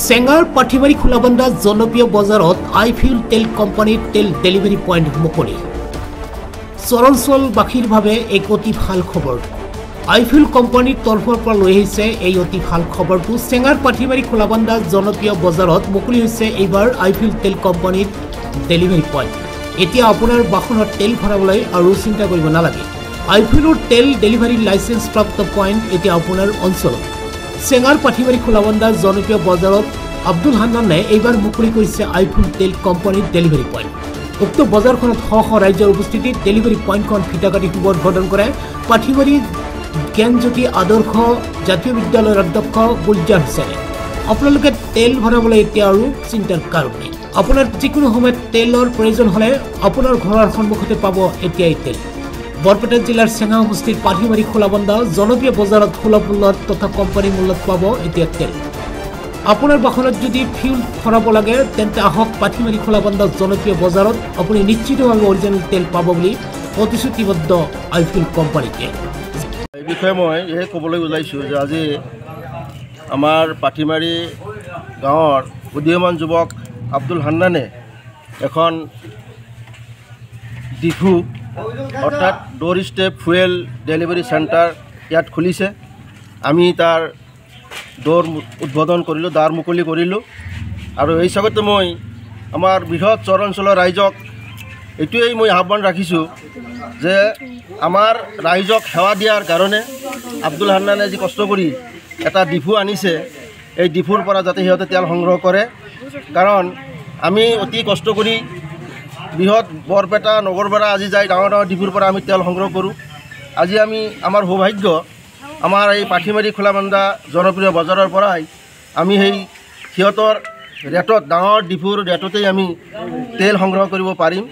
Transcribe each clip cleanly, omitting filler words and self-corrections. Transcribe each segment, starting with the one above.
চেঙাৰ পাঠিমাৰী খোলাবন্ধা জনপ্ৰিয় বজাৰত আইফিউল তেল কোম্পানীৰ তেল ডেলিভাৰী পইণ্ট মুকলি। চৰণচলবাসীৰ বাবে এক অতি ভাল খবৰ। আইফিউল কোম্পানীৰ তৰফৰ পৰা লৈ আহিছে এই অতি ভাল খবৰটো। চেঙাৰ পাঠিমাৰী খোলাবন্ধা জনপ্ৰিয় বজাৰত মুকলি হৈছে এইবাৰ আইফিউল তেল কোম্পানীৰ ডেলিভাৰী পইণ্ট। এতিয়া আপোনাৰ বাহনত তেল ভৰাবলৈ আৰু চিন্তা কৰিব নালাগে। আইফিউলৰ তেল ডেলিভাৰী লাইচেন্স প্ৰাপ্ত পইণ্ট এতিয়া আপোনাৰ অঞ্চলত। চেঙাৰ পাঠিমাৰী খোলাবন্ধা জনপ্ৰিয় বজাৰত আব্দুল হান্নানে এইবাৰ মুকলি কৰিছে আইফিউল তেল কোম্পানীৰ ডেলিভাৰী পইণ্ট। উক্ত বজাৰখনত শ ৰাজ্যৰ উপস্থিতিত ডেলিভাৰী পইণ্টখন ফিটা কাটি শুভ উদ্বোধন কৰে পাঠিমাৰী জ্ঞানজ্যোতি আদৰ্শ জাতীয় বিদ্যালয়ৰ অধ্যক্ষ গুলজাৰ হুছেইনে। আপোনালোকে তেল ভৰাবলৈ এতিয়া আৰু চিন্তাৰ কাৰণ নাই। আপোনাৰ যিকোনো সময়ত তেলৰ প্ৰয়োজন হ'লে আপোনাৰ ঘৰৰ সন্মুখতে পাব এতিয়াই তেল। বৰপেটা জিলাৰ চেঙা সমষ্টিৰ পাঠিমাৰী খোলাবন্ধা জনপ্ৰিয় বজাৰত সুলভ মূল্যত তথা কোম্পানী মূল্যত পাব এতিয়া তেল। আপোনাৰ বাহনত যদি ফিউল ভৰাব লাগে তেন্তে আহক পাঠিমাৰী খোলাবন্ধা জনপ্ৰিয় বজাৰত। আপুনি নিশ্চিতভাৱে অৰিজিনেল তেল পাব বুলি প্ৰতিশ্ৰুতিবদ্ধ আইফিউল কোম্পানীকে। এই বিষয়ে মই এই ক'বলৈ ওলাইছোঁ যে আজি আমাৰ পাঠিমাৰী গাঁৱৰ উদীয়মান যুৱক আব্দুল হান্নানে এখন ডিফু অৰ্থাৎ ডোৰ ষ্টেপ ফুয়েল ডেলিভাৰী চেণ্টাৰ ইয়াত খুলিছে। আমি তাৰ দৌৰ উদ্বোধন কৰিলোঁ, দ্বাৰ মুকলি কৰিলোঁ। আৰু এই হিচাপতে মই আমাৰ বৃহৎ চৰাঞ্চলৰ ৰাইজক এইটোৱেই মই আহ্বান ৰাখিছোঁ যে আমাৰ ৰাইজক সেৱা দিয়াৰ কাৰণে আব্দুল হান্নানে যি কষ্ট কৰি এটা ডিফু আনিছে, এই ডিফুৰ পৰা যাতে সিহঁতে তেল সংগ্ৰহ কৰে। কাৰণ আমি অতি কষ্ট কৰি বৃহৎ বৰপেটা নগৰপৰা আজি যাই ডাঙৰ ডাঙৰ ডিফুৰ পৰা আমি তেল সংগ্ৰহ কৰোঁ। আজি আমাৰ সৌভাগ্য আমাৰ এই পাঠিমাৰী খোলাবন্ধা জনপ্ৰিয় বজাৰৰ পৰাই আমি সেই সিহঁতৰ ৰেটত ডাঙৰ ডিফুৰ ৰেটতেই আমি তেল সংগ্ৰহ কৰিব পাৰিম।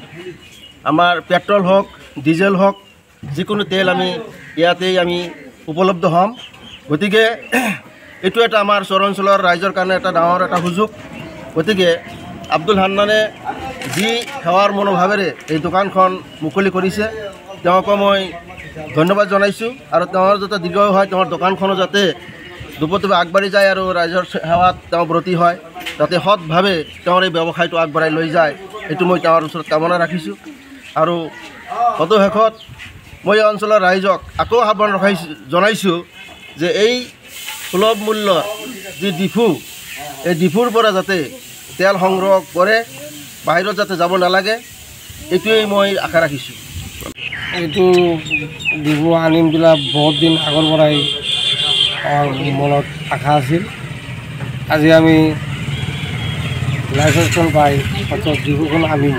আমাৰ পেট্ৰল হওক ডিজেল হওক যিকোনো তেল আমি ইয়াতেই আমি উপলব্ধ হ'ম। গতিকে এইটো এটা আমাৰ চৰাঞ্চলৰ ৰাইজৰ কাৰণে এটা ডাঙৰ এটা সুযোগ। গতিকে আব্দুল হান্নানে যি সেৱাৰ মনোভাৱেৰে এই দোকানখন মুকলি কৰিছে তেওঁকো মই ধন্যবাদ জনাইছোঁ। আৰু তেওঁৰ যাতে দীৰ্ঘায়ু হয়, তেওঁৰ দোকানখনো যাতে দুপদূপে আগবাঢ়ি যায় আৰু ৰাইজৰ সেৱাত তেওঁ ব্ৰতী হয়, যাতে সৎভাৱে তেওঁৰ এই ব্যৱসায়টো আগবঢ়াই লৈ যায়, এইটো মই তেওঁৰ ওচৰত কামনা ৰাখিছোঁ। আৰু সদশেষত মই এই অঞ্চলৰ ৰাইজক আকৌ আহ্বান জনাইছোঁ যে এই সুলভ মূল্য যি ডিফু, এই ডিফুৰ পৰা যাতে তেল সংগ্ৰহ কৰে, বাহিৰত যাতে যাব নালাগে, এইটোৱেই মই আশা ৰাখিছোঁ। এইটো ডিফু আনিম বিলাক বহুত দিন আগৰ পৰাই মনত আশা আছিল। আজি আমি লাইচেন্সখন পাই অৰ্থাৎ ডিফুখন আনিম,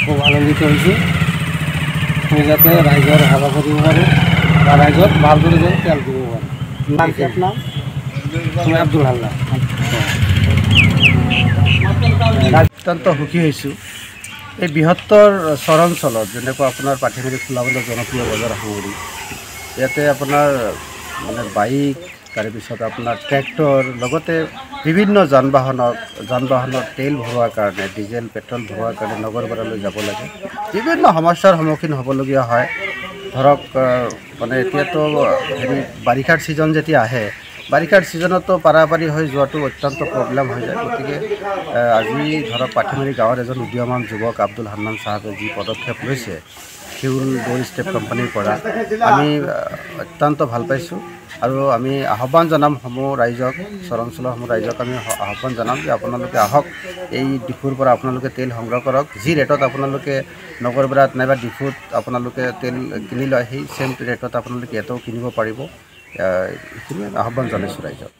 খুব আনন্দিত হৈছোঁ। আমি যাতে ৰাইজৰ সেৱা কৰিব পাৰোঁ বা ৰাইজক ভালদৰে যেন তেল দিব পাৰোঁ। আমি আব্দুল হান্না। অত্যন্ত সুখী হৈছোঁ। এই বৃহত্তৰ চৰাঞ্চলত যেনেকুৱা আপোনাৰ পাঠিমাৰী খোলাবন্ধা জনপ্ৰিয় বজাৰ সামৰি ইয়াতে আপোনাৰ মানে বাইক, তাৰপিছত আপোনাৰ ট্ৰেক্টৰ, লগতে বিভিন্ন যান বাহনৰ তেল ভৰোৱাৰ কাৰণে, ডিজেল পেট্ৰল ভৰোৱাৰ কাৰণে নগৰপাৰালৈ যাব লাগে, বিভিন্ন সমস্যাৰ সন্মুখীন হ'বলগীয়া হয়। ধৰক মানে এতিয়াতো বাৰিষাৰ ছিজন যেতিয়া আহে, বাৰিষাৰ ছিজনতো পাৰাপাৰি হৈ যোৱাটো অত্যন্ত প্ৰব্লেম হৈ যায়। গতিকে আজি ধৰক পাঠিমাৰী গাঁৱৰ এজন উদীয়মান যুৱক আব্দুল হান্নান চাহাবে যি পদক্ষেপ লৈছে ফিউল ডোৰ ষ্টেপ কোম্পানীৰ পৰা, আমি অত্যন্ত ভাল পাইছোঁ। আৰু আমি আহ্বান জনাম ৰাইজক, চৰাঞ্চলৰ ৰাইজক আমি আহ্বান জনাম যে আপোনালোকে আহক, এই ডিফুৰ পৰা আপোনালোকে তেল সংগ্ৰহ কৰক। যি ৰেটত আপোনালোকে নগৰপৰাত নাইবা ডিফুত আপোনালোকে তেল কিনি লয়, সেই চেম ৰেটত আপোনালোকে ইয়াতেও কিনিব পাৰিব। এইখিনি আহ্বান জনাইছোঁ ৰাইজক।